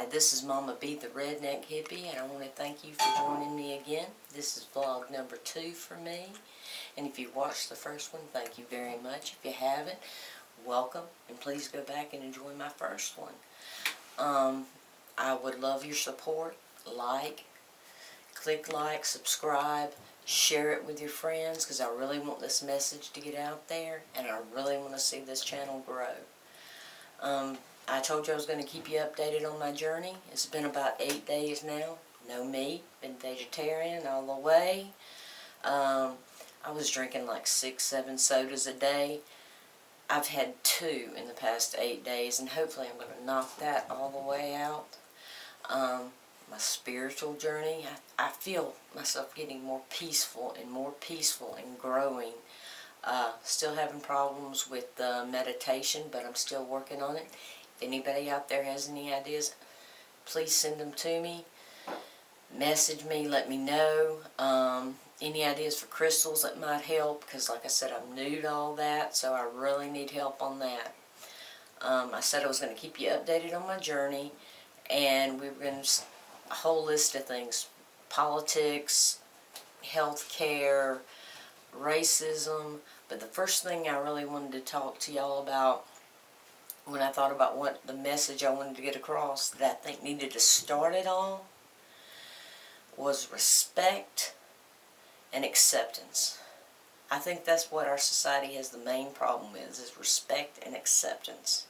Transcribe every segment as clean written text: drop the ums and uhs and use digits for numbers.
This is Mama B, the Redneck Hippie, and I want to thank you for joining me again. This is vlog number 2 for me, and if you watched the first one, thank you very much. If you haven't, welcome, and please go back and enjoy my first one. I would love your support. Click like, subscribe, share it with your friends, because I really want this message to get out there, and I really want to see this channel grow. I told you I was going to keep you updated on my journey. It's been about 8 days now. No meat. Been vegetarian all the way. I was drinking like 6-7 sodas a day. I've had 2 in the past 8 days, and hopefully I'm going to knock that all the way out. My spiritual journey, I feel myself getting more peaceful and growing. Still having problems with meditation, but I'm still working on it. If anybody out there has any ideas, please send them to me. Message me, let me know. Any ideas for crystals that might help, because like I said, I'm new to all that, so I really need help on that. I said I was going to keep you updated on my journey, and we were going to a whole list of things: politics, health care, racism. But the first thing I really wanted to talk to y'all about, when I thought about what the message I wanted to get across that I think needed to start it all, was respect and acceptance. I think that's what our society has the main problem with, is respect and acceptance.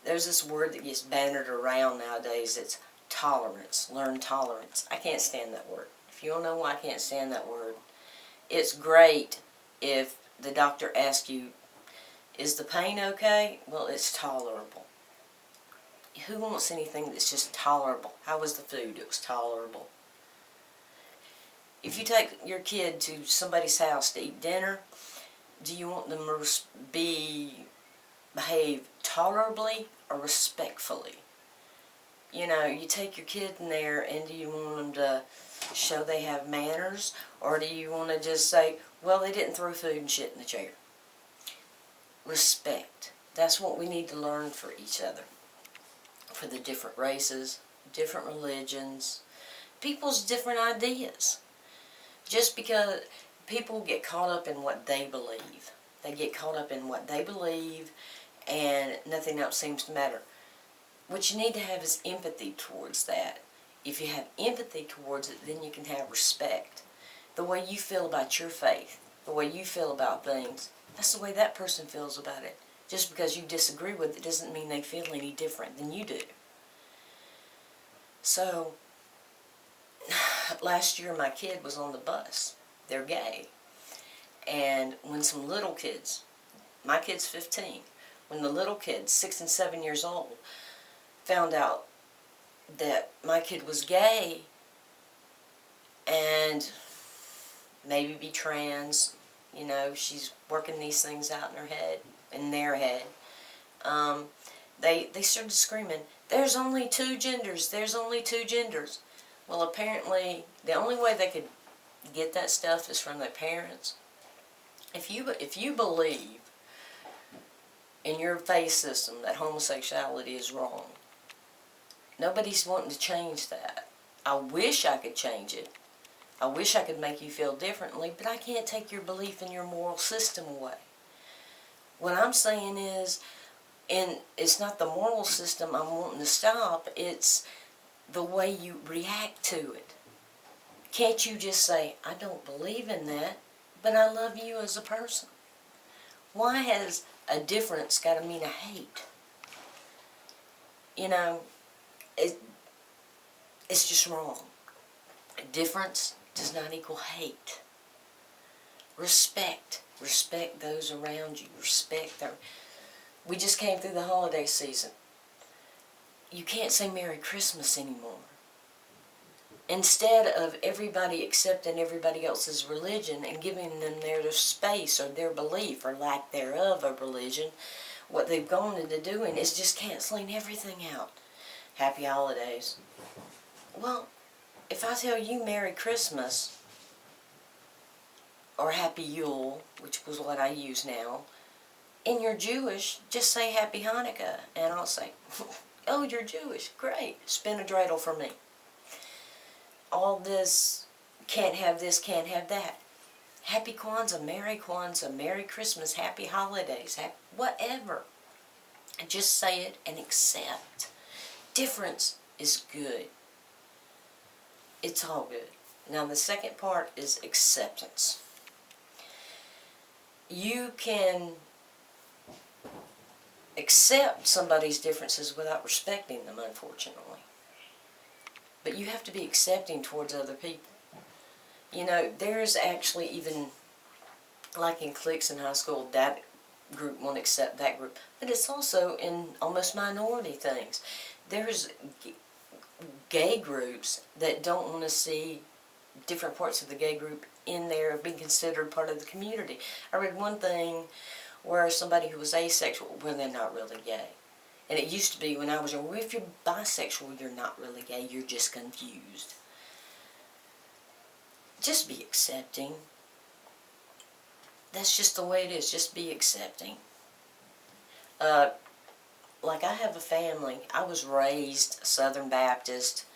There's this word that gets bannered around nowadays. It's tolerance. Learn tolerance. I can't stand that word. If you don't know why I can't stand that word, it's great if the doctor asks you, is the pain okay? Well, it's tolerable. Who wants anything that's just tolerable? How was the food? It was tolerable. If you take your kid to somebody's house to eat dinner, do you want them to behave tolerably or respectfully? You know, you take your kid in there, and do you want them to show they have manners, or do you want to just say, well, they didn't throw food and shit in the chair? Respect. That's what we need to learn for each other, for the different races, different religions, people's different ideas. Just because people get caught up in what they believe. They get caught up in what they believe, and nothing else seems to matter. What you need to have is empathy towards that. If you have empathy towards it, then you can have respect. The way you feel about your faith, the way you feel about things, that's the way that person feels about it. Just because you disagree with it doesn't mean they feel any different than you do. So, last year my kid was on the bus. They're gay. And when some little kids, my kid's 15, when the little kids, 6 and 7 years old, found out that my kid was gay and maybe be trans, you know, she's working these things out in their head, they started screaming, there's only 2 genders, there's only 2 genders. Well, apparently, the only way they could get that stuff is from their parents. If you believe in your faith system that homosexuality is wrong, nobody's wanting to change that. I wish I could change it. I wish I could make you feel differently, but I can't take your belief in your moral system away. What I'm saying is, and it's not the moral system I'm wanting to stop, it's the way you react to it. Can't you just say, I don't believe in that, but I love you as a person? Why has a difference got to mean a hate? You know, it's just wrong. A difference does not equal hate. Respect. Respect those around you. Respect them. We just came through the holiday season. You can't say Merry Christmas anymore. Instead of everybody accepting everybody else's religion and giving them their space or their belief or lack thereof of religion, what they've gone into doing is just canceling everything out. Happy holidays. Well, if I tell you Merry Christmas or Happy Yule, which was what I use now, and you're Jewish, just say Happy Hanukkah, and I'll say, Oh, you're Jewish. Great. Spin a dreidel for me. All this, can't have this, can't have that. Happy Kwanzaa, Merry Christmas, Happy Holidays, whatever. And just say it and accept. Difference is good. It's all good. Now the second part is acceptance. You can accept somebody's differences without respecting them, unfortunately. But you have to be accepting towards other people. You know, there's actually even, like in cliques in high school, that group won't accept that group. But it's also in almost minority things. There's gay groups that don't want to see different parts of the gay group in there being considered part of the community. I read one thing where somebody who was asexual, well, they're not really gay. And it used to be when I was young, well, if you're bisexual, you're not really gay, you're just confused. Just be accepting. That's just the way it is, just be accepting. Like I have a family, I was raised Southern Baptist,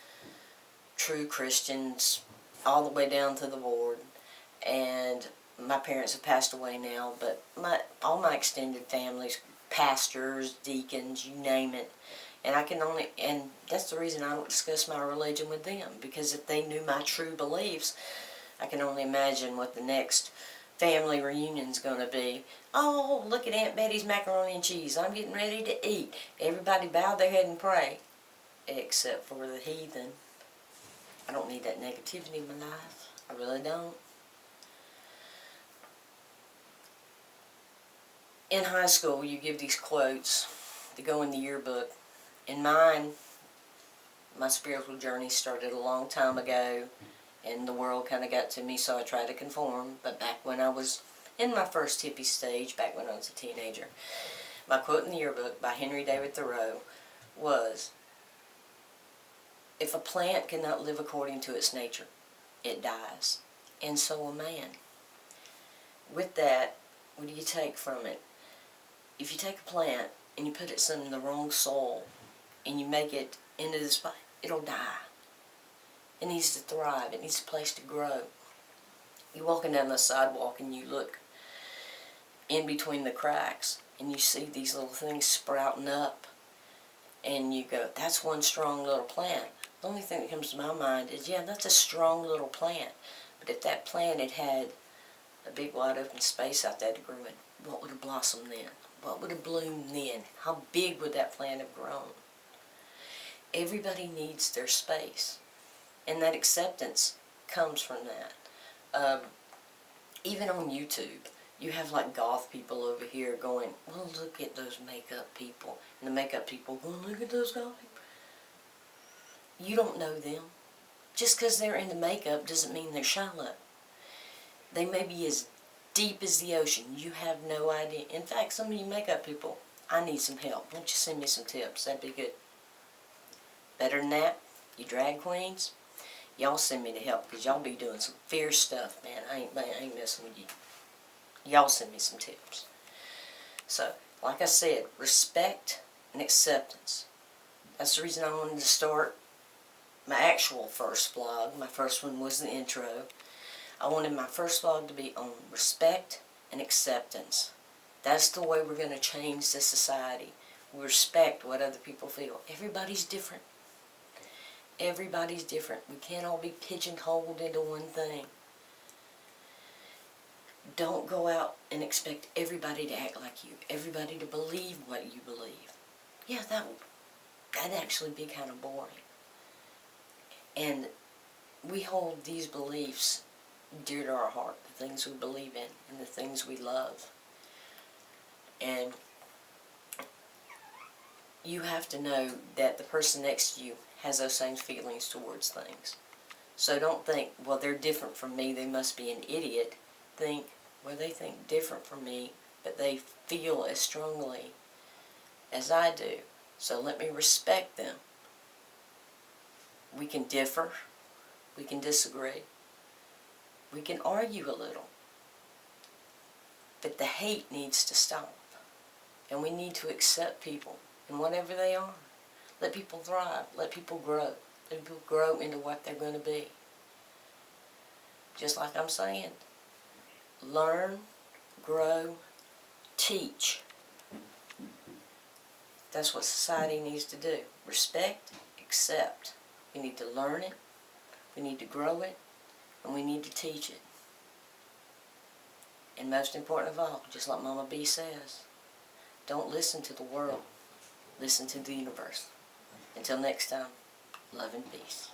true Christians, all the way down to the board, and my parents have passed away now, but all my extended families, pastors, deacons, you name it, and and that's the reason I don't discuss my religion with them, because if they knew my true beliefs, I can only imagine what the next family reunion's going to be. Oh, look at Aunt Betty's macaroni and cheese, I'm getting ready to eat. Everybody bow their head and pray, except for the heathen. I don't need that negativity in my life. I really don't. In high school, you give these quotes that go in the yearbook. In mine, my spiritual journey started a long time ago, and the world kind of got to me, so I tried to conform. But back when I was in my first hippie stage, back when I was a teenager, my quote in the yearbook by Henry David Thoreau was, "If a plant cannot live according to its nature, it dies, and so will man." With that, what do you take from it? If you take a plant and you put it in the wrong soil and you make it into this spot, it'll die. It needs to thrive. It needs a place to grow. You're walking down the sidewalk and you look in between the cracks and you see these little things sprouting up, and you go, that's one strong little plant. The only thing that comes to my mind is, yeah, that's a strong little plant. But if that plant had a big wide open space out there to grow in, what would have blossomed then? What would have bloomed then? How big would that plant have grown? Everybody needs their space. And that acceptance comes from that. Even on YouTube, you have like goth people over here going, well, look at those makeup people. And the makeup people, well, look at those goth people. You don't know them. Just because they're into makeup doesn't mean they're shallow. They may be as deep as the ocean. You have no idea. In fact, some of you makeup people, I need some help. Won't you send me some tips? That'd be good. Better than that, you drag queens, y'all send me the help, because y'all be doing some fierce stuff, man. I ain't messing with you. Y'all send me some tips. So, like I said, respect and acceptance. That's the reason I wanted to start my actual first vlog. My first one was the intro. I wanted my first vlog to be on respect and acceptance. That's the way we're going to change this society. We respect what other people feel. Everybody's different. Everybody's different. We can't all be pigeonholed into one thing. Don't go out and expect everybody to act like you. Everybody to believe what you believe. Yeah, that'd actually be kind of boring. And we hold these beliefs dear to our heart, the things we believe in and the things we love. And you have to know that the person next to you has those same feelings towards things. So don't think, well, they're different from me, they must be an idiot. Think, well, they think different from me, but they feel as strongly as I do. So let me respect them. We can differ, we can disagree, we can argue a little, but the hate needs to stop. And we need to accept people and whatever they are. Let people thrive. Let people grow. Let people grow into what they're going to be. Just like I'm saying, learn, grow, teach. That's what society needs to do. Respect, accept. We need to learn it, we need to grow it, and we need to teach it. And most important of all, just like Mama B says, don't listen to the world. Listen to the universe. Until next time, love and peace.